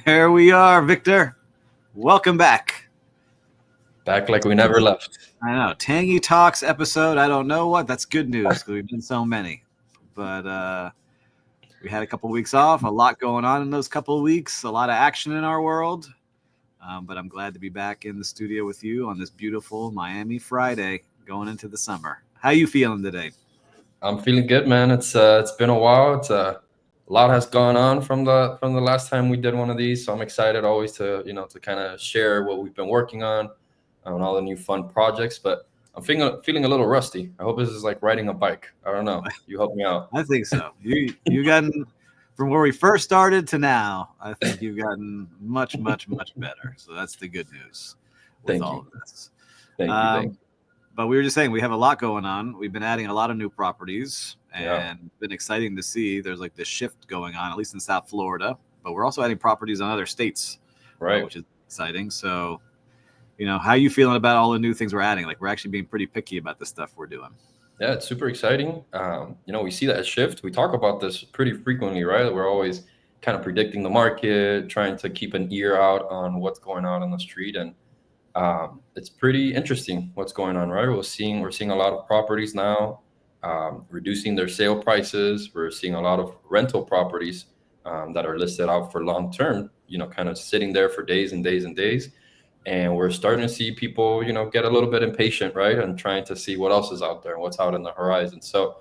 There we are, Victor. Welcome back. Back like we never left. I know. Tangy Talks episode. I don't know what. That's good news because we've done so many. But we had a couple weeks off. A lot going on in those couple of weeks. A lot of action in our world. But I'm glad to be back in the studio with you on this beautiful Miami Friday going into the summer. How you feeling today? I'm feeling good, man. It's been a while. A lot has gone on from the last time we did one of these. So I'm excited always to kind of share what we've been working on all the new fun projects. But I'm feeling a little rusty. I hope this is like riding a bike. I don't know. You help me out. I think so. You gotten from where we first started to now. I think you've gotten much better. So that's the good news with Thank all you. of this. Thank you. But we were just saying we have a lot going on. We've been adding a lot of new properties, and Yeah. been exciting to see. There's like this shift going on, at least in South Florida. But we're also adding properties in other states, Right. which is exciting. So, how you feeling about all the new things we're adding? Like we're actually being pretty picky about the stuff we're doing. Yeah, it's super exciting. We see that shift. We talk about this pretty frequently, right? We're always kind of predicting the market, trying to keep an ear out on what's going on the street, and it's pretty interesting what's going on, right? We're seeing a lot of properties now reducing their sale prices. We're seeing a lot of rental properties that are listed out for long term, kind of sitting there for days and days and days. And we're starting to see people, get a little bit impatient, right? And trying to see what else is out there and what's out in the horizon. So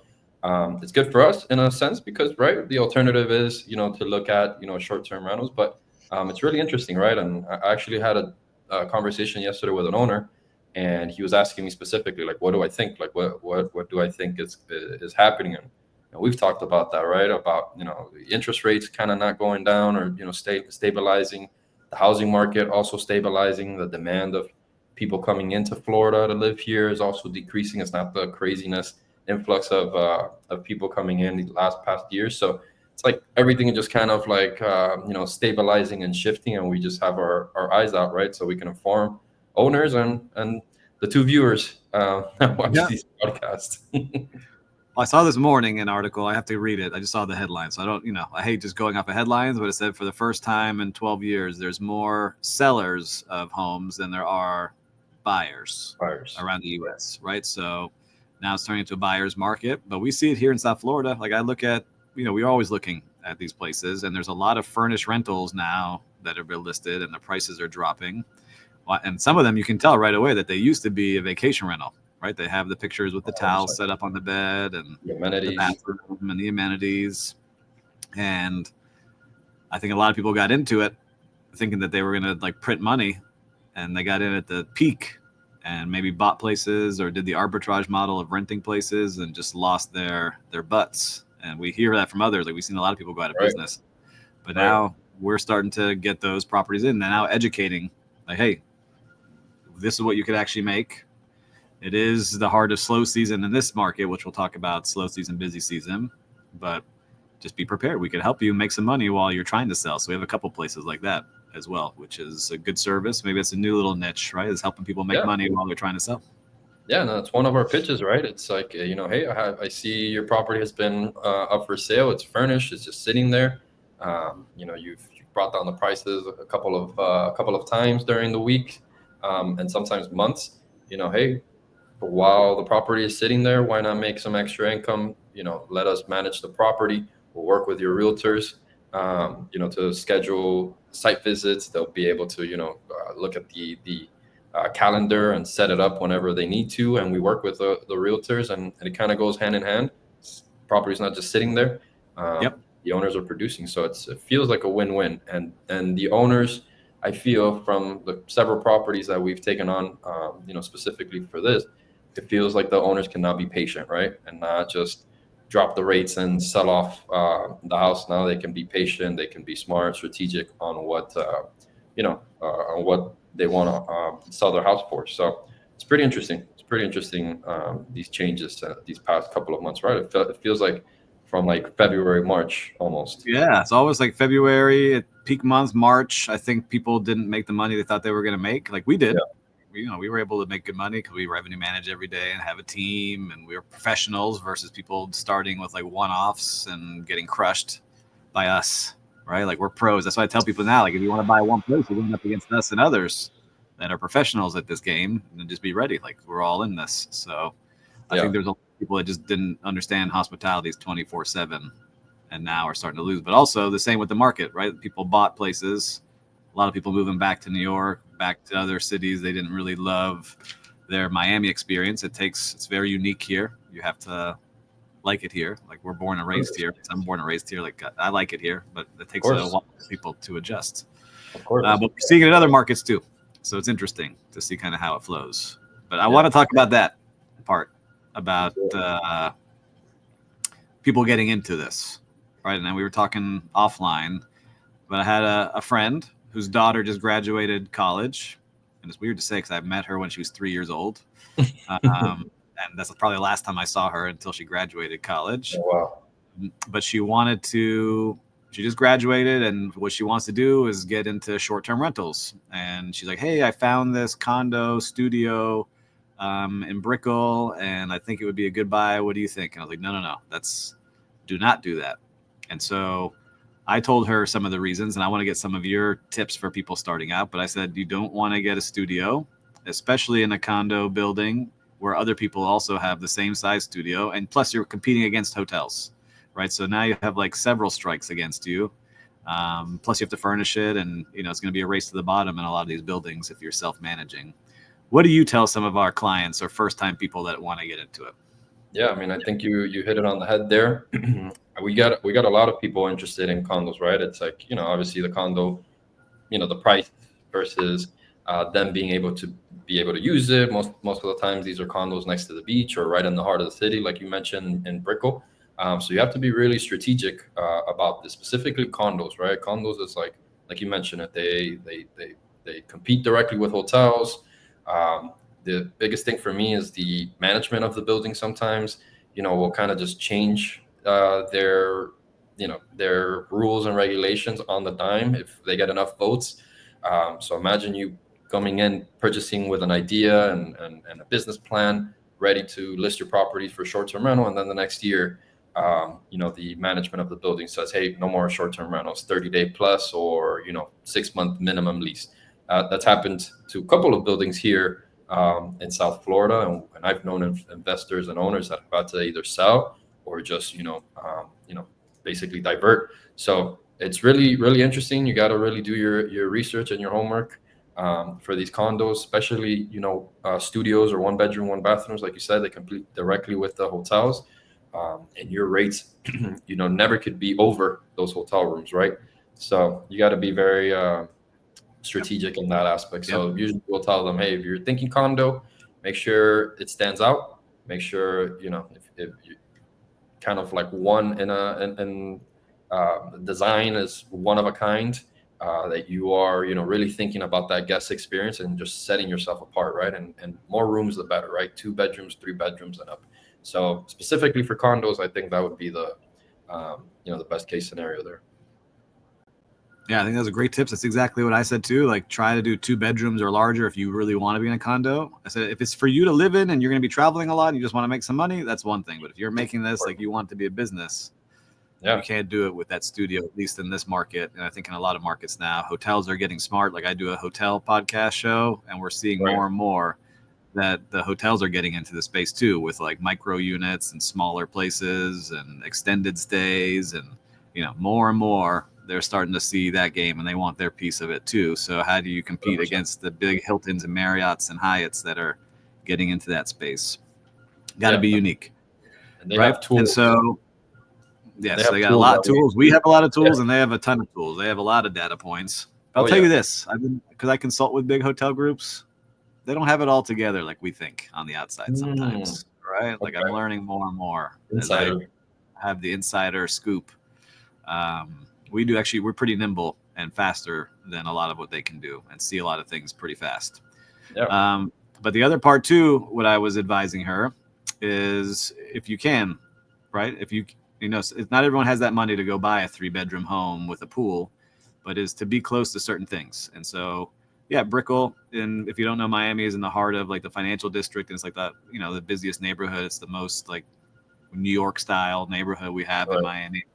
it's good for us in a sense because, right, the alternative is, to look at, short-term rentals. But it's really interesting, right? And I actually had a conversation yesterday with an owner, and he was asking me specifically, like, what do I think? Like, what do I think is happening? And we've talked about that, right? About, the interest rates kind of not going down or, stabilizing, the housing market also stabilizing, the demand of people coming into Florida to live here is also decreasing. It's not the craziness influx of people coming in the past years. So it's like everything is just kind of like stabilizing and shifting, and we just have our eyes out, right, so we can inform owners and the two viewers that watch Yeah. these podcasts. I saw this morning an article. I have to read it. I just saw the headline. So I don't, I hate just going off of headlines, but it said for the first time in 12 years, there's more sellers of homes than there are buyers Buyers. around the U.S., right? So now it's turning into a buyer's market. But we see it here in South Florida. Like I look at, we're always looking at these places, and there's a lot of furnished rentals now that are listed, and the prices are dropping. And some of them you can tell right away that they used to be a vacation rental. Right, they have the pictures with the towels set up on the bed and The amenities. the bathroom and the amenities. And I think a lot of people got into it thinking that they were going to like print money, and they got in at the peak and maybe bought places or did the arbitrage model of renting places and just lost their butts. And we hear that from others. Like we've seen a lot of people go out of Right. business, but now we're starting to get those properties in and now educating like, hey, this is what you could actually make. It is the heart of slow season in this market, which we'll talk about slow season, busy season, but just be prepared. We can help you make some money while you're trying to sell. So we have a couple places like that as well, which is a good service. Maybe it's a new little niche, right? It's helping people make money while they're trying to sell. Yeah, no, it's one of our pitches, right? It's like, hey, I see your property has been up for sale. It's furnished. It's just sitting there. You've brought down the prices a couple of times during the week, and sometimes months. Hey, while the property is sitting there, why not make some extra income? Let us manage the property. We'll work with your realtors, to schedule site visits. They'll be able to, look at the calendar and set it up whenever they need to. And we work with the realtors, and it kind of goes hand in hand. Property's not just sitting there. Yep. The owners are producing. So it feels like a win-win. And the owners, I feel from the several properties that we've taken on, specifically for this, it feels like the owners can now be patient, right? And not just drop the rates and sell off the house. Now they can be patient. They can be smart, strategic on what, on what they want to sell their house for. So it's pretty interesting. It's pretty interesting, these changes these past couple of months, right? It feels like from like February, March almost. Yeah, it's always like February, at peak month, March. I think people didn't make the money they thought they were going to make, like we did. We were able to make good money because we revenue manage every day and have a team, and we were professionals versus people starting with like one-offs and getting crushed by us. right? Like we're pros. That's why I tell people now, like if you want to buy one place, you're going up against us and others that are professionals at this game, and just be ready. Like we're all in this. So I think Yeah, there's a lot of people that just didn't understand hospitality is 24/7, and now are starting to lose. But also the same with the market, right? People bought places. A lot of people moving back to New York, back to other cities. They didn't really love their Miami experience. It's very unique here. You have to like it here. Like we're born and raised here. I'm born and raised here. Like I like it here, but it of takes a course, while for people to adjust. of course. But we're seeing it in other markets too. So it's interesting to see kind of how it flows. But I Yeah, want to talk about that part let's about do it. people getting into this, right? And then we were talking offline, but I had a friend whose daughter just graduated college, and it's weird to say because I met her when she was 3 years old, and that's probably the last time I saw her until she graduated college. Oh, wow. But she wanted to. She just graduated, and what she wants to do is get into short-term rentals. And she's like, "Hey, I found this condo studio in Brickell, and I think it would be a good buy. What do you think?" And I was like, "No, no, no. Do not do that." And so I told her some of the reasons, and I want to get some of your tips for people starting out. But I said, you don't want to get a studio, especially in a condo building where other people also have the same size studio. And plus, you're competing against hotels, right? So now you have like several strikes against you. Plus, you have to furnish it, and it's going to be a race to the bottom in a lot of these buildings if you're self-managing. What do you tell some of our clients or first-time people that want to get into it? Yeah, I mean, I think you hit it on the head there. We got a lot of people interested in condos, right? It's like, obviously the condo, the price versus them being able to use it. Most of the times, these are condos next to the beach or right in the heart of the city, like you mentioned in Brickell. So you have to be really strategic about this, specifically condos, right? Condos is like you mentioned it. They compete directly with hotels. Um, the biggest thing for me is the management of the building. Sometimes, will kind of just change their rules and regulations on the dime if they get enough votes. So imagine you coming in, purchasing with an idea and a business plan, ready to list your property for short-term rental, and then the next year, the management of the building says, "Hey, no more short-term rentals, 30-day plus, or 6-month minimum lease." That's happened to a couple of buildings here in South Florida, and I've known investors and owners that have had to either sell or just basically divert. So it's really, really interesting. You got to really do your research and your homework for these condos, especially studios or one bedroom, one bathrooms. Like you said, they compete directly with the hotels, and your rates, never could be over those hotel rooms, right? So you got to be very Yep. strategic in that aspect. Yep. So usually we'll tell them, hey, if you're thinking condo, make sure it stands out. Make sure if you kind of like one design is one of a kind, that you are really thinking about that guest experience and just setting yourself apart, right? And more rooms the better, right? 2 bedrooms, 3 bedrooms and up. So specifically for condos, I think that would be the best case scenario there. Yeah, I think those are great tips. That's exactly what I said too. Like, try to do 2 bedrooms or larger if you really want to be in a condo. I said, if it's for you to live in and you're going to be traveling a lot and you just want to make some money, that's one thing. But if you're making this like you want to be a business, you Yeah, can't do it with that studio, at least in this market. And I think in a lot of markets now, hotels are getting smart. Like, I do a hotel podcast show, and we're seeing right. more and more that the hotels are getting into the space too, with like micro units and smaller places and extended stays, and more and more they're starting to see that game and they want their piece of it too. So how do you compete 100%. against the big Hiltons and Marriotts and Hyatts that are getting into that space? Got to Yeah, be unique, and they right? have And tools. so They yes, have they got a tools lot that of tools. We have a lot of yeah. tools, and they have a ton of tools. They have a lot of data points. But I'll Oh tell yeah. you this: because I consult with big hotel groups, they don't have it all together like we think on the outside Mm, sometimes, right? Like I'm okay. learning more and more as I Insider. have the insider scoop. We do actually, we're pretty nimble and faster than a lot of what they can do and see a lot of things pretty fast. Yeah. Um, but the other part too, what I was advising her is if you can, right? If not everyone has that money to go buy a 3 bedroom home with a pool, but is to be close to certain things. And so, yeah, Brickell, and if you don't know, Miami is in the heart of like the financial district. And it's like the busiest neighborhood. It's the most like New York style neighborhood we have in Right. Miami,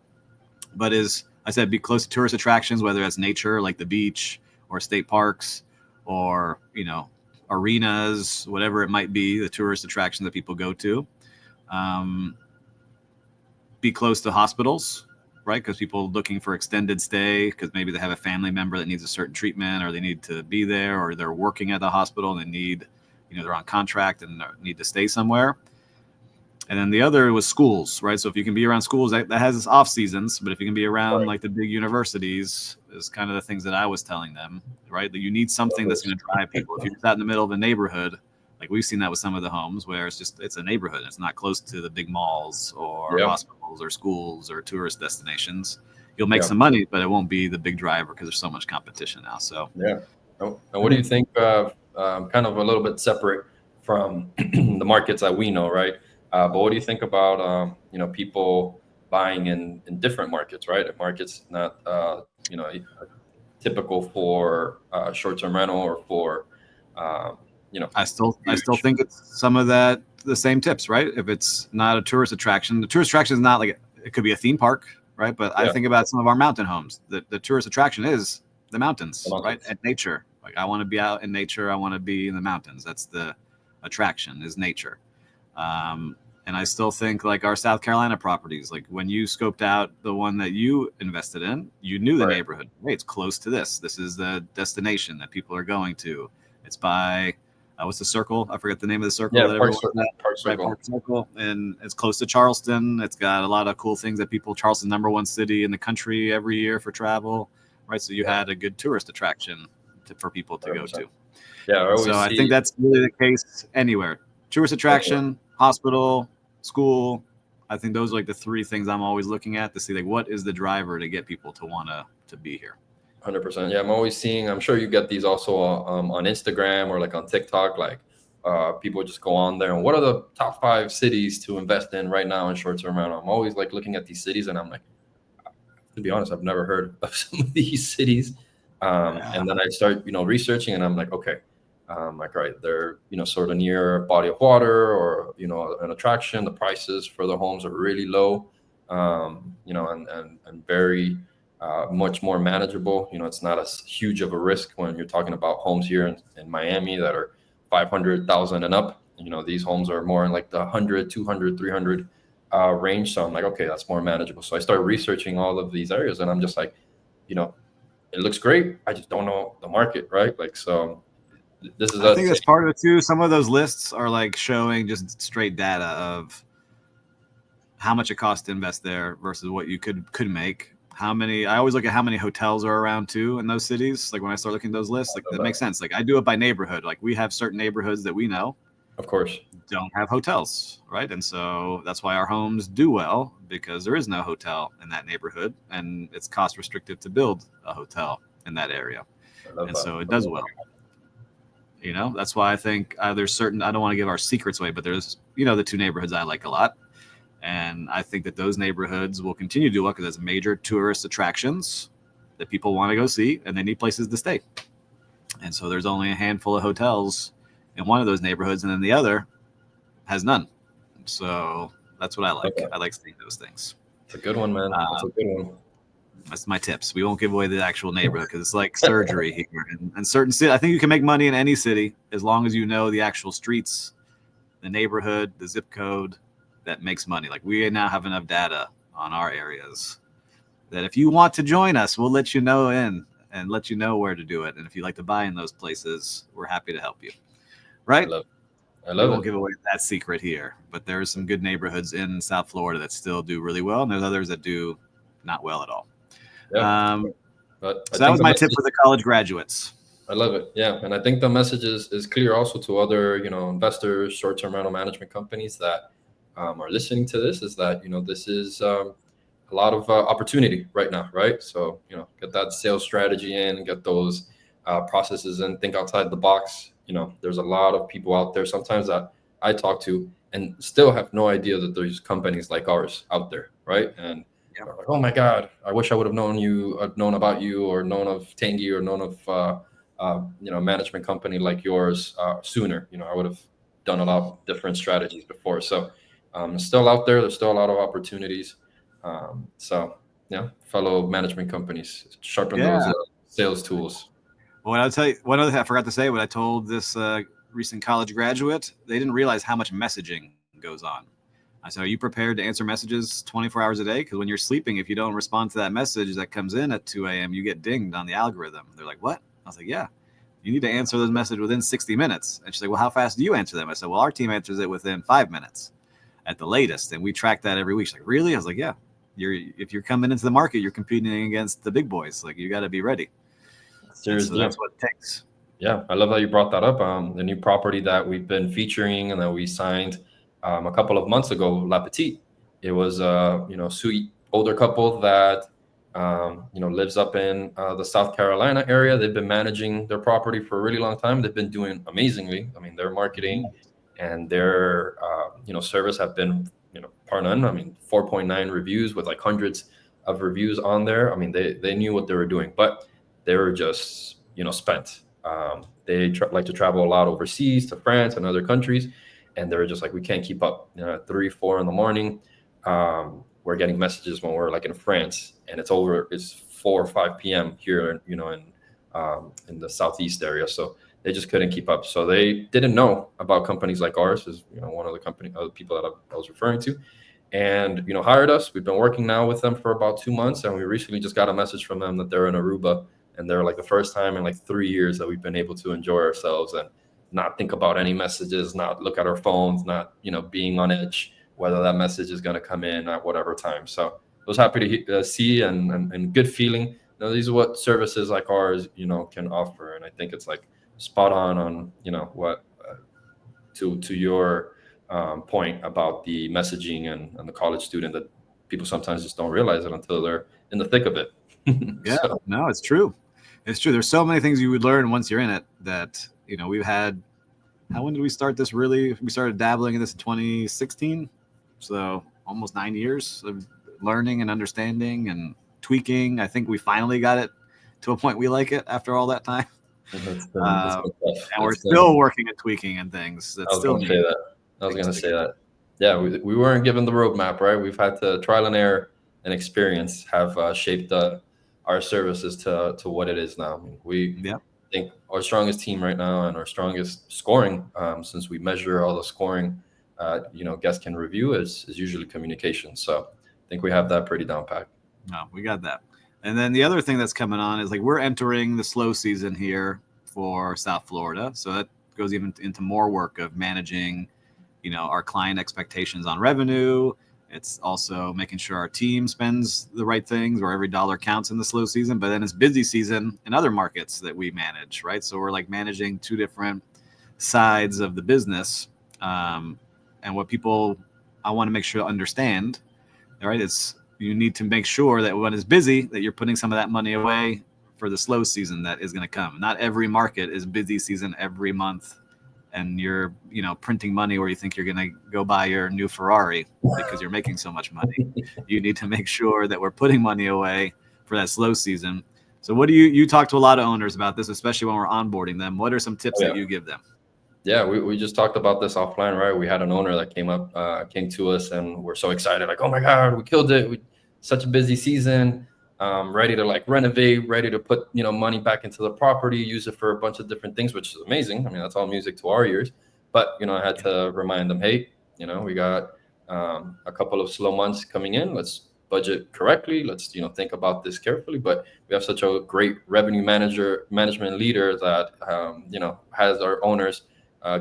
but is I said be close to tourist attractions, whether that's nature like the beach or state parks or, arenas, whatever it might be, the tourist attraction that people go to. Um, be close to hospitals, right? Because people looking for extended stay because maybe they have a family member that needs a certain treatment, or they need to be there, or they're working at the hospital and they need, they're on contract and need to stay somewhere. And then the other was schools, right? So if you can be around schools, that has its off seasons, but if you can be around like the big universities, is kind of the things that I was telling them, right? That you need something that's going to drive people. If you're just out in the middle of a neighborhood, like we've seen that with some of the homes where it's a neighborhood. It's not close to the big malls or hospitals or schools or tourist destinations. You'll make some money, but it won't be the big driver because there's so much competition now. So yeah. And what do you think of kind of a little bit separate from the markets that we know, right? But what do you think about people buying in different markets, right? Markets not typical for short-term rental or for I still think it's some of that the same tips, right? If it's not a tourist attraction, the tourist attraction is not like it could be a theme park, right? But I think about some of our mountain homes. The tourist attraction is the mountains, right? And nature. Like I want to be out in nature. I want to be in the mountains. That's the attraction, is nature. And I still think like our South Carolina properties, like when you scoped out the one that you invested in, you knew the neighborhood. Hey, it's close to this. This is the destination that people are going to. It's by what's the circle? I forget the name of the circle. Yeah, Park Circle. Park Circle, and it's close to Charleston. It's got a lot of cool things that people. Charleston's #1 city in the country every year for travel, right? So you had a good tourist attraction for people to 100%. Go to. Yeah, I think that's really the case anywhere. Tourist attraction, hospital, school. I think those are like the three things I'm always looking at to see like what is the driver to get people to want to be here. 100%. Yeah, I'm always seeing. I'm sure you get these also on Instagram or like on TikTok. Like people just go on there and what are the top 5 cities to invest in right now in short-term rental? I'm always like looking at these cities and I'm like, to be honest, I've never heard of some of these cities. And then I start researching and I'm like, okay. Like, right, they're, sort of near a body of water or, an attraction. The prices for the homes are really low, and very much more manageable. It's not as huge of a risk when you're talking about homes here in Miami that are 500,000 and up. These homes are more in like the 100, 200, 300 range. So I'm like, okay, that's more manageable. So I start researching all of these areas and I'm just like, it looks great. I just don't know the market, right? Like, so I think that's part of it too. Some of those lists are like showing just straight data of how much it costs to invest there versus what you could make. I always look at how many hotels are around too in those cities. Like when I start looking at those lists, like that makes sense. Like I do it by neighborhood. Like we have certain neighborhoods that we know, of course, don't have hotels, right? And so that's why our homes do well, because there is no hotel in that neighborhood and it's cost restrictive to build a hotel in that area. And so it does well. That's why I think there's certain, I don't want to give our secrets away, but there's, the 2 neighborhoods I like a lot. And I think that those neighborhoods will continue to do well because there's major tourist attractions that people want to go see and they need places to stay. And so there's only a handful of hotels in one of those neighborhoods and then the other has none. So that's what I like. Okay. I like seeing those things. It's a good one, man. That's a good one. That's my tips. We won't give away the actual neighborhood because it's like surgery here. And certain cities, I think you can make money in any city as long as you know the actual streets, the neighborhood, the zip code that makes money. Like we now have enough data on our areas that if you want to join us, we'll let you know and let you know where to do it. And if you like to buy in those places, we're happy to help you. Right? I love we won't give away that secret here, but there's some good neighborhoods in South Florida that still do really well. And there's others that do not well at all. Yeah. So that was my tip for the college graduates. I love it. Yeah. And I think the message is clear also to other, investors, short-term rental management companies that are listening to this, is that, this is a lot of opportunity right now, right? So, get that sales strategy in, get those processes in, think outside the box. There's a lot of people out there sometimes that I talk to and still have no idea that there's companies like ours out there, right? And like, oh my God, I wish I would have known about you, or known of Tangy, or known of a management company like yours sooner. I would have done a lot of different strategies before. So still out there. There's still a lot of opportunities. So fellow management companies, sharpen those Yeah. sales tools. Well, I'll tell you one other thing I forgot to say. What I told this recent college graduate, they didn't realize how much messaging goes on. I said, "Are you prepared to answer messages 24 hours a day? Because when you're sleeping, if you don't respond to that message that comes in at 2 a.m., you get dinged on the algorithm." They're like, "What?" I was like, "Yeah, you need to answer those messages within 60 minutes." And she's like, "Well, how fast do you answer them?" I said, "Well, our team answers it within 5 minutes at the latest, and we track that every week." She's like, "Really?" I was like, "Yeah. If you're coming into the market, you're competing against the big boys. Like you got to be ready." And so Seriously, yeah. that's what it takes. Yeah, I love that you brought that up. The new property that we've been featuring and that we signed a couple of months ago, La Petite. It was sweet older couple that lives up in the South Carolina area. They've been managing their property for a really long time. They've been doing amazingly. I mean, their marketing and their service have been par none. I mean, 4.9 reviews with like hundreds of reviews on there. I mean, they knew what they were doing, but they were just spent. They like to travel a lot overseas to France and other countries, and they're just like, we can't keep up. 3, 4 in the morning, we're getting messages when we're like in France, and it's 4 or 5 p.m. here, in the southeast area. So they just couldn't keep up. So they didn't know about companies like ours, is one of the other people that I was referring to, and hired us. We've been working now with them for about 2 months, and we recently just got a message from them that they're in Aruba, and they're like the first time in like 3 years that we've been able to enjoy ourselves and not think about any messages, not look at our phones, not being on edge whether that message is going to come in at whatever time. So I was happy to see and good feeling. These are what services like ours can offer, and I think it's like spot on what to your point about the messaging and the college student, that people sometimes just don't realize it until they're in the thick of it. Yeah, So no, it's true. It's true. There's so many things you would learn once you're in it that, we've had. How when did we start this really? We started dabbling in this in 2016. So almost 9 years of learning and understanding and tweaking. I think we finally got it to a point we like it after all that time. it's Uh, been tough. and we're It's still been working and tweaking and things that I was still gonna say need that. I was things gonna to say get. that. Yeah, we weren't given the roadmap, right? We've had to trial and error and experience have shaped our services to what it is now. I mean, we Yep. think our strongest team right now and our strongest scoring, since we measure all the scoring, guests can review is usually communication. So I think we have that pretty down pat. No, we got that. And then the other thing that's coming on is like we're entering the slow season here for South Florida. So that goes even into more work of managing, our client expectations on revenue. It's also making sure our team spends the right things where every dollar counts in the slow season. But then it's busy season in other markets that we manage, right? So we're like managing two different sides of the business. Um, and what people I want to make sure to understand, all right, is you need to make sure that when it's busy, that you're putting some of that money away for the slow season that is going to come. Not every market is busy season every month, and you're printing money where you think you're going to go buy your new Ferrari because you're making so much money. You need to make sure that we're putting money away for that slow season. So what do you talk to a lot of owners about this, especially when we're onboarding them? What are some tips Oh, that yeah. you give them? Yeah, we just talked about this offline, right? We had an owner that came to us, and we're so excited, like, oh my God, we killed it. Such a busy season, ready to like renovate, ready to put, money back into the property, use it for a bunch of different things, which is amazing. I mean, that's all music to our ears. But, I had to remind them, hey, we got a couple of slow months coming in. Let's budget correctly. Let's, think about this carefully. But we have such a great management leader that, has our owners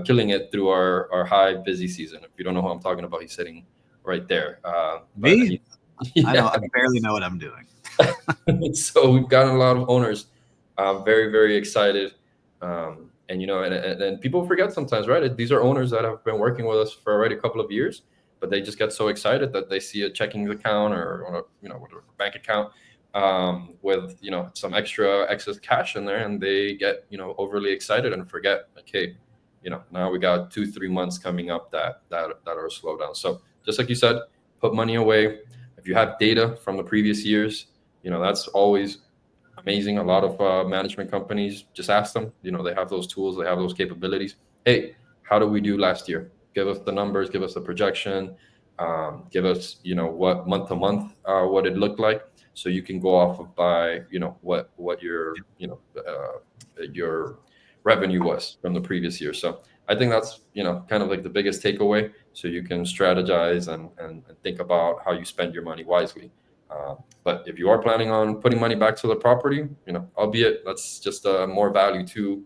killing it through our high busy season. If you don't know who I'm talking about, he's sitting right there. But Me? he, I know. yeah. I barely know what I'm doing. So we've gotten a lot of owners very, very excited. And and people forget sometimes, right? These are owners that have been working with us for already a couple of years, but they just get so excited that they see a checking account or with a bank account, with some extra excess cash in there, and they get overly excited and forget, okay, now we got 2, 3 months coming up that are a slowdown. So just like you said, put money away. If you have data from the previous years, that's always amazing. A lot of management companies just ask them, they have those tools, they have those capabilities. Hey, how do we do last year? Give us the numbers, give us the projection, give us what month to month what it looked like, so you can go off of by what your revenue was from the previous year. So I think that's kind of like the biggest takeaway. So you can strategize and think about how you spend your money wisely. But if you are planning on putting money back to the property, albeit that's just more value to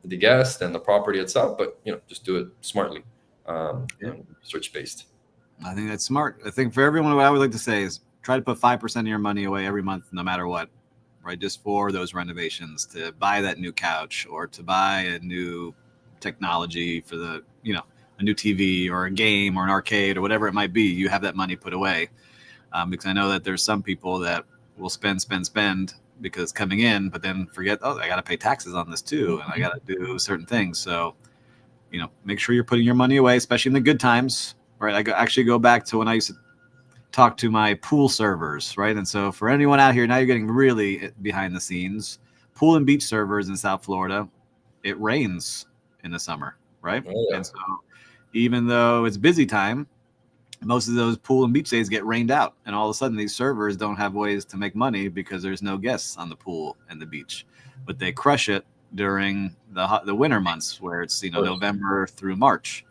the guest and the property itself, but just do it smartly, Yeah. and research based. I think that's smart. I think for everyone, what I would like to say is try to put 5% of your money away every month, no matter what, right? Just for those renovations, to buy that new couch or to buy a new technology for a new TV or a game or an arcade or whatever it might be. You have that money put away, because I know that there's some people that will spend because it's coming in, but then forget, oh, I got to pay taxes on this too, and I got to do certain things. So, make sure you're putting your money away, especially in the good times, right? Actually go back to when I used to talk to my pool servers, right? And so for anyone out here, now you're getting really behind the scenes. Pool and beach servers in South Florida, it rains in the summer, right? Oh, yeah. And so even though it's busy time, most of those pool and beach days get rained out, and all of a sudden these servers don't have ways to make money because there's no guests on the pool and the beach, but they crush it during the winter months where it's November through March.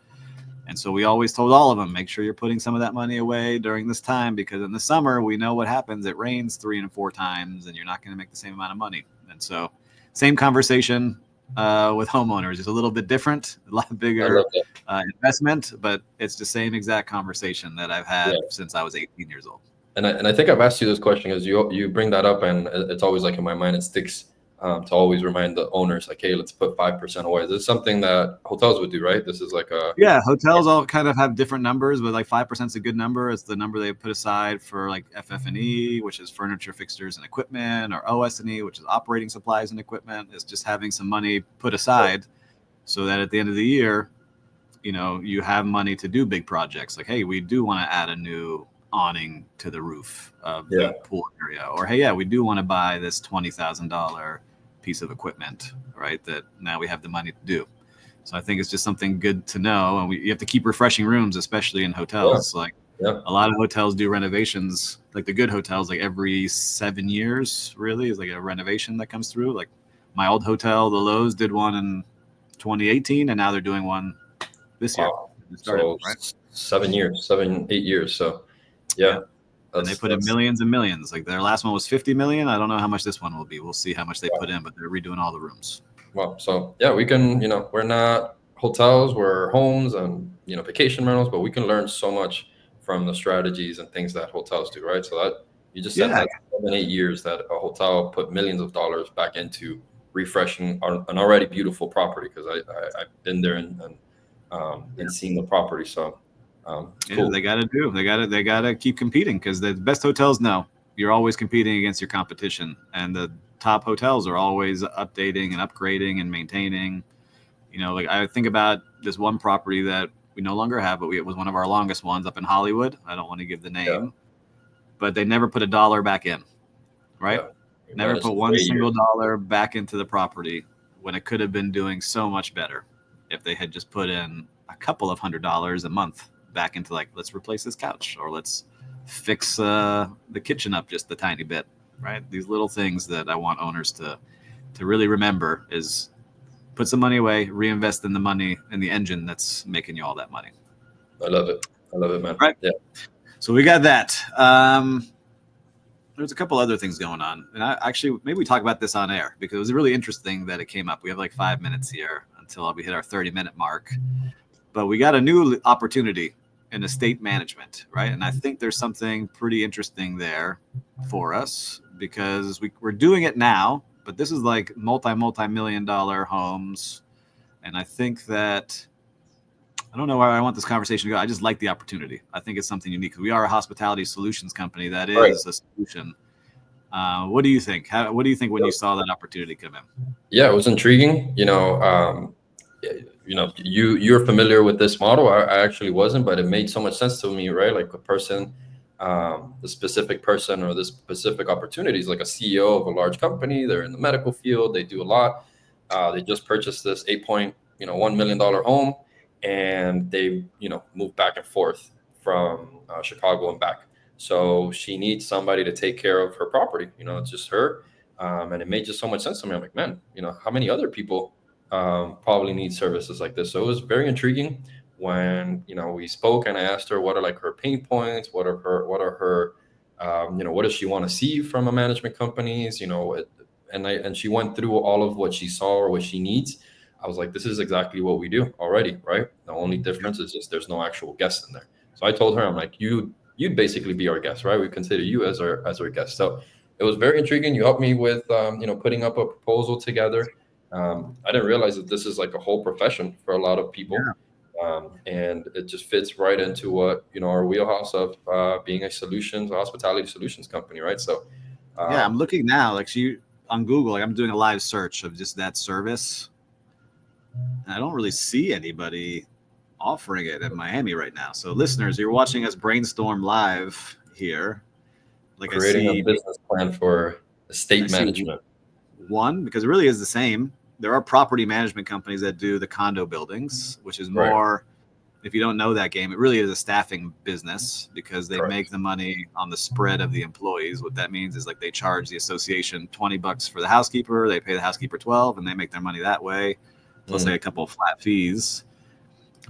And so we always told all of them, make sure you're putting some of that money away during this time, because in the summer we know what happens. It rains 3 and 4 times and you're not going to make the same amount of money. And so same conversation with homeowners. It's a little bit different, a lot bigger investment, but it's the same exact conversation that I've had since I was 18 years old. And I think I've asked you this question because you bring that up, and it's always like in my mind. It sticks, to always remind the owners, like, hey, let's put 5% away. This is something that hotels would do, right? This is like hotels all kind of have different numbers, but like 5% is a good number. It's the number they put aside for like FF&E, which is furniture, fixtures, and equipment, or OS&E, which is operating supplies and equipment. It's just having some money put aside so that at the end of the year, you have money to do big projects. Like, hey, we do want to add a new awning to the roof of the pool area, or hey, we do want to buy this $20,000 piece of equipment, right? That now we have the money to do. So I think it's just something good to know, and you have to keep refreshing rooms, especially in hotels. A lot of hotels do renovations, like the good hotels, like every 7 years, really, is like a renovation that comes through. Like my old hotel, the Lowe's, did one in 2018, and now they're doing one this year. So right? 7 years, 8 years. So and they put in millions and millions. Like their last one was 50 million. I don't know how much this one will be. We'll see how much they put in, but they're redoing all the rooms. Well, so we can, we're not hotels, we're homes and vacation rentals, but we can learn so much from the strategies and things that hotels do, right? So that you just said that 7, 8 years that a hotel put millions of dollars back into refreshing an already beautiful property, because I've been there and seen the property. So cool. They got to keep competing, because the best hotels know you're always competing against your competition, and the top hotels are always updating and upgrading and maintaining. Like I think about this one property that we no longer have, but it was one of our longest ones up in Hollywood. I don't want to give the name, but they never put a dollar back in, right? Never put one single dollar back into the property, when it could have been doing so much better if they had just put in a couple of $100s a month back into, like, let's replace this couch, or let's fix the kitchen up just a tiny bit, right? These little things that I want owners to really remember is put some money away, reinvest in the money in the engine that's making you all that money. I love it, man. Right? Yeah. So we got that. There's a couple other things going on, and maybe we talk about this on air, because it was really interesting that it came up. We have like 5 minutes here until we hit our 30-minute mark, but we got a new opportunity in estate management, right? And I think there's something pretty interesting there for us, because we're doing it now, but this is like multi-million-dollar homes. And I think that, I don't know where I want this conversation to go. I just like the opportunity. I think it's something unique. We are a hospitality solutions company that is a solution. What do you think? What do you think when you saw that opportunity come in? Yeah, it was intriguing. You're familiar with this model. I actually wasn't, but it made so much sense to me, right? Like a person, the specific person or the specific opportunities, like a CEO of a large company. They're in the medical field. They do a lot. They just purchased this $8.1 million home, and they moved back and forth from Chicago and back. So she needs somebody to take care of her property. It's just her. And it made just so much sense to me. I'm like, man, how many other people probably need services like this? So it was very intriguing when we spoke, and I asked her what are like her pain points, what does she want to see from a management companies, and she went through all of what she saw or what she needs. I was like, this is exactly what we do already, right? The only difference is just there's no actual guest in there. So I told her, I'm like, you'd basically be our guest, right? We consider you as our guest. So it was very intriguing. You helped me with putting up a proposal together. I didn't realize that this is like a whole profession for a lot of people. Yeah. And it just fits right into what our wheelhouse of being a hospitality solutions company, right? So Yeah, I'm um, looking now. Like she on Google, like I'm doing a live search of just that service. And I don't really see anybody offering it in Miami right now. So listeners, you're watching us brainstorm live here. Like I creating a see business plan for I estate see management, one because it really is the same. There are property management companies that do the condo buildings, which is right? more, if you don't know that game, it really is a staffing business because they make Correct. the money on the spread of the employees. What that means is like they charge the association $20 for the housekeeper, they pay the housekeeper 12, and they make their money that way, plus like Mm, a couple of flat fees.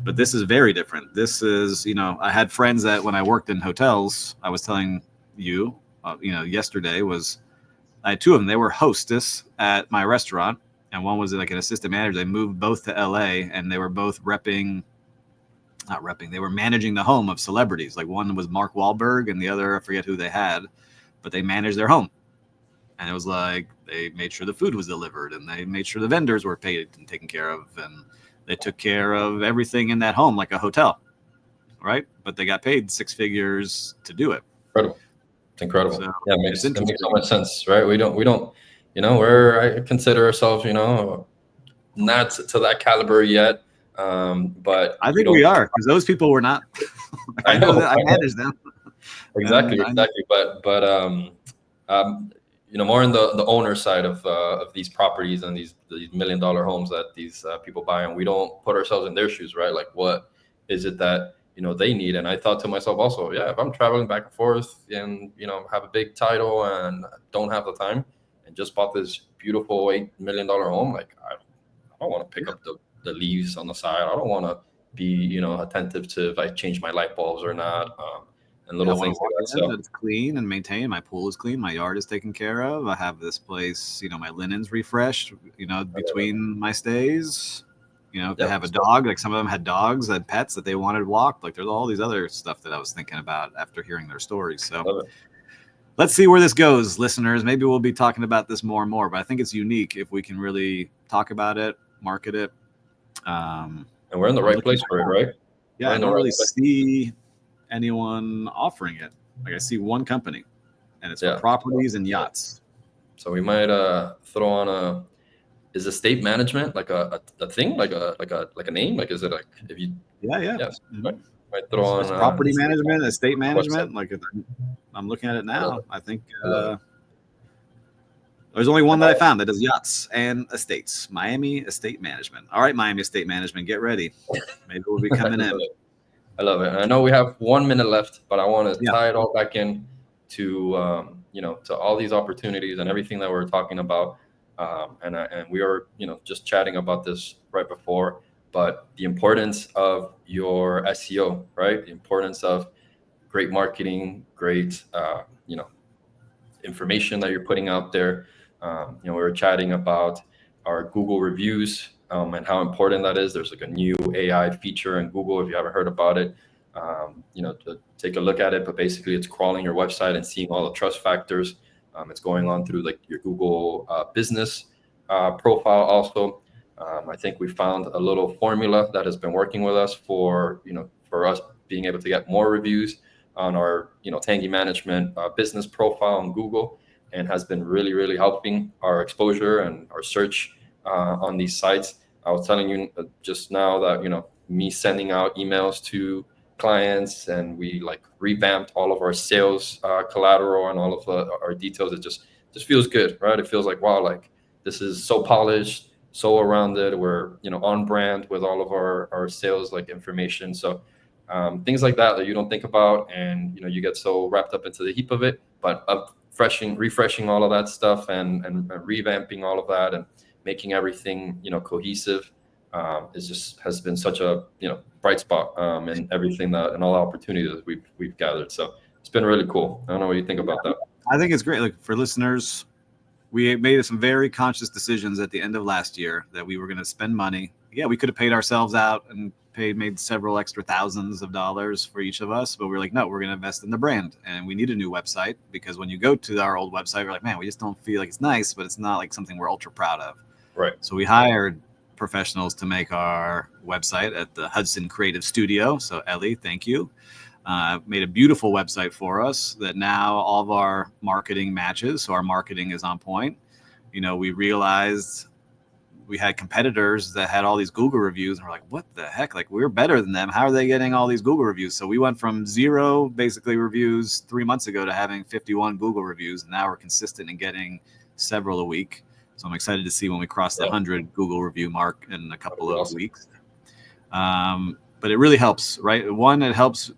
But this is very different. This is, I had friends that when I worked in hotels, I was telling you, yesterday was I had two of them. They were hostess at my restaurant, and one was like an assistant manager. They moved both to LA, and they were both not repping. They were managing the home of celebrities. Like one was Mark Wahlberg, and the other I forget who they had, but they managed their home. And it was like they made sure the food was delivered, and they made sure the vendors were paid and taken care of, and they took care of everything in that home like a hotel, right? But they got paid six figures to do it. incredible. It's incredible. So Yeah, it it's makes so interesting. much sense, right? We don't, I consider ourselves, not to that caliber yet. But I we think don't. we are because those people were not. I I know know, that I I know. managed them, Exactly, and I know. exactly. Um, more in the owner side of these properties and these $1 million homes that these people buy, and we don't put ourselves in their shoes, right? Like, what is it that they need? And I thought to myself also, yeah, if I'm traveling back and forth and have a big title and don't have the time, and just bought this beautiful $8 million home, like I don't want to pick Yeah, up the leaves on the side. I don't want to be attentive to if I change my light bulbs or not, and yeah. I little want things to like walk that. in that So it's clean and maintained. My pool is clean. My yard is taken care of. I have this place. My linens refreshed. I love it. Between my stays. If they Yep. have a So dog, like some of them had dogs, had pets that they wanted walked. Like there's all these other stuff that I was thinking about after hearing their stories. So love it. let's see where this goes, listeners. Maybe we'll be talking about this more and more. But I think it's unique if we can really talk about it, market it. Um, And we're in the I'm right looking place for it, right? Yeah, We're I in the don't right really place. see anyone offering it. Like I see one company, and it's for Yeah. properties and yachts. So we might throw on is estate management like a thing, like a name? Like, is it like, if you, Yeah, yeah. yes, hmm right? Might throw It's on property estate management, estate management on our website. management. Like I'm looking at it I love now. it. I think I love it. there's only one And that I found that does yachts and estates. Miami Estate Management. All right, Miami Estate Management, get ready. Maybe we'll be I coming love in. it. I love it. And I know we have 1 minute left, but I want to Yeah, tie it all back in to to all these opportunities and everything that we're talking about. And we are just chatting about this right before, but the importance of your SEO, right? The importance of great marketing, great information that you're putting out there. We were chatting about our Google reviews, and how important that is. There's like a new AI feature in Google. If you haven't heard about it, to take a look at it. But basically, it's crawling your website and seeing all the trust factors. It's going on through like your Google business profile also. I think we found a little formula that has been working with us for us being able to get more reviews on our Tangy Management business profile on Google, and has been really really helping our exposure and our search on these sites. I was telling you just now that me sending out emails to clients, and we like revamped all of our sales collateral and all of our details. It just feels good, right? It feels like, wow, like this is so polished, so around it. We're on brand with all of our sales like information. So things like that you don't think about, and you get so wrapped up into the heap of it. But refreshing all of that stuff, and revamping all of that, and making everything cohesive, is just has been such a bright spot, in everything that and all the opportunities that we've gathered. So it's been really cool. I don't know what you think about that. I think it's great. Like, for listeners, we made some very conscious decisions at the end of last year that we were going to spend money. Yeah, we could have paid ourselves out and made several extra thousands of dollars for each of us, but we're like, no, we're going to invest in the brand, and we need a new website, because when you go to our old website, we're like, man, we just don't feel like it's nice, but it's not like something we're ultra proud of. Right. So we hired professionals to make our website at the Hudson Creative Studio. So Ellie, thank you. Made a beautiful website for us that now all of our marketing matches. So our marketing is on point. We realized we had competitors that had all these Google reviews, and we're like, what the heck? Like, we're better than them. How are they getting all these Google reviews? So we went from 0 basically reviews 3 months ago to having 51 Google reviews. And now we're consistent in getting several a week. So I'm excited to see when we cross the 100 Google review mark in a couple of weeks. But it really helps, right? One, it helps.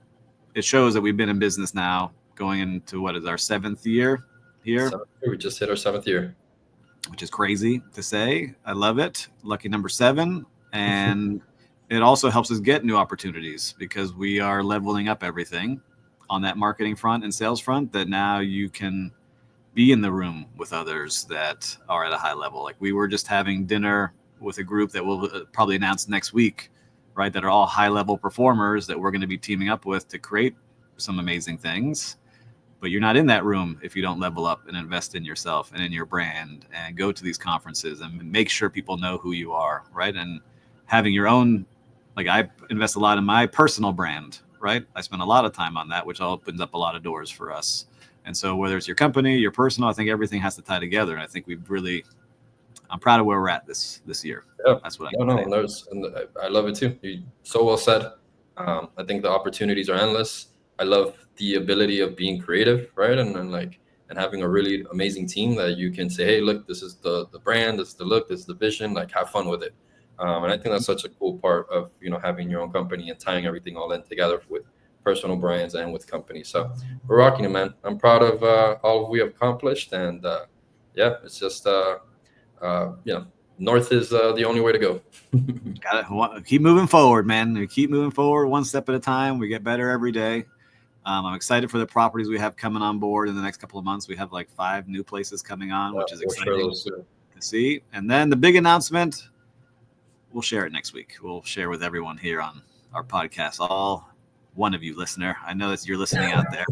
It shows that we've been in business now going into what is our 7th year here. We just hit our 7th year, which is crazy to say. I love it. Lucky number 7. And it also helps us get new opportunities, because we are leveling up everything on that marketing front and sales front, that now you can be in the room with others that are at a high level. Like, we were just having dinner with a group that we'll probably announce next week, right? That are all high level performers that we're going to be teaming up with to create some amazing things. But you're not in that room if you don't level up and invest in yourself and in your brand and go to these conferences and make sure people know who you are, right? And having your own, like, I invest a lot in my personal brand, right? I spend a lot of time on that, which opens up a lot of doors for us. And so whether it's your company, your personal, I think everything has to tie together. And I think I'm proud of where we're at this year. Yeah, that's what I love it too. You so well said. I think the opportunities are endless. I love the ability of being creative, right? And having a really amazing team that you can say, hey, look, this is the brand, this is the look, this is the vision, like, have fun with it. And I think that's such a cool part of having your own company and tying everything all in together with personal brands and with companies. So we're rocking it, man. I'm proud of all we have accomplished, and it's just north is the only way to go. Got to keep moving forward, man. We keep moving forward one step at a time. We get better every day. I'm excited for the properties we have coming on board in the next couple of months. We have like 5 new places coming on, which is exciting to see. And then the big announcement, we'll share it next week. We'll share with everyone here on our podcast. All one of you, listener. I know that you're listening out there.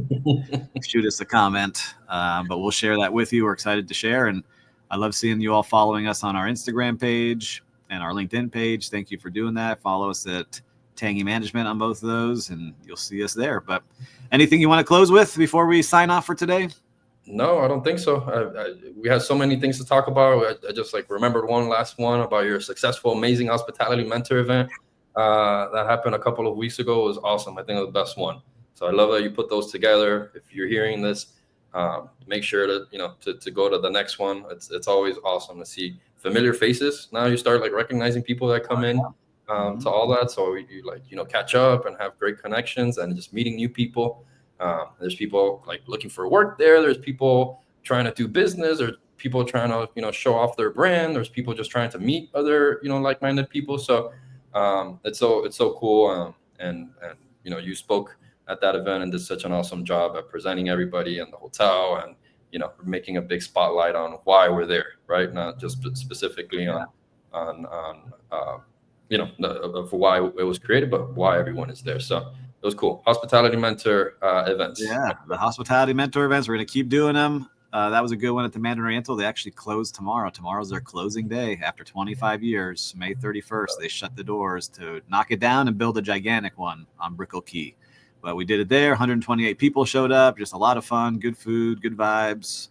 Shoot us a comment, but we'll share that with you. We're excited to share. And I love seeing you all following us on our Instagram page and our LinkedIn page. Thank you for doing that. Follow us at Tangy Management on both of those, and you'll see us there. But anything you want to close with before we sign off for today? No, I don't think so. We had so many things to talk about. I just remembered one last one about your successful, amazing hospitality mentor event that happened a couple of weeks ago. It was awesome. I think it was the best one. So I love that you put those together. If you're hearing this, make sure to go to the next one. It's always awesome to see familiar faces. Now you start recognizing people that come in to all that. So you catch up and have great connections, and just meeting new people. There's people looking for work there. There's people trying to do business. There's people trying to show off their brand. There's people just trying to meet other like-minded people. So it's so cool. And you spoke at that event and did such an awesome job at presenting everybody in the hotel, and making a big spotlight on why we're there, right? Not just specifically on of why it was created, but why everyone is there. So it was cool. Hospitality mentor events. Yeah, the hospitality mentor events. We're going to keep doing them. That was a good one at the Mandarin Oriental. They actually closed tomorrow. Tomorrow's their closing day after 25 years, May 31st. They shut the doors to knock it down and build a gigantic one on Brickell Key. But we did it there. 128 people showed up. Just a lot of fun, good food, good vibes.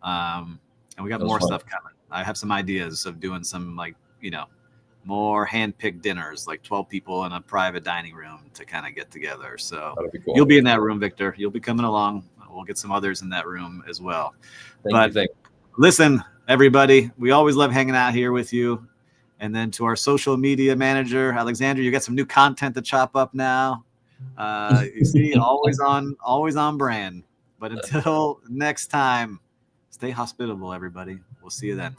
And we got more stuff coming. I have some ideas of doing some more hand-picked dinners, 12 people in a private dining room to kind of get together. So cool. You'll be in that room, Victor. You'll be coming along. We'll get some others in that room as well. Thank you. Listen, everybody, we always love hanging out here with you. And then to our social media manager, Alexandra, you got some new content to chop up now. You see, always on brand. But until next time, stay hospitable, everybody. We'll see you then.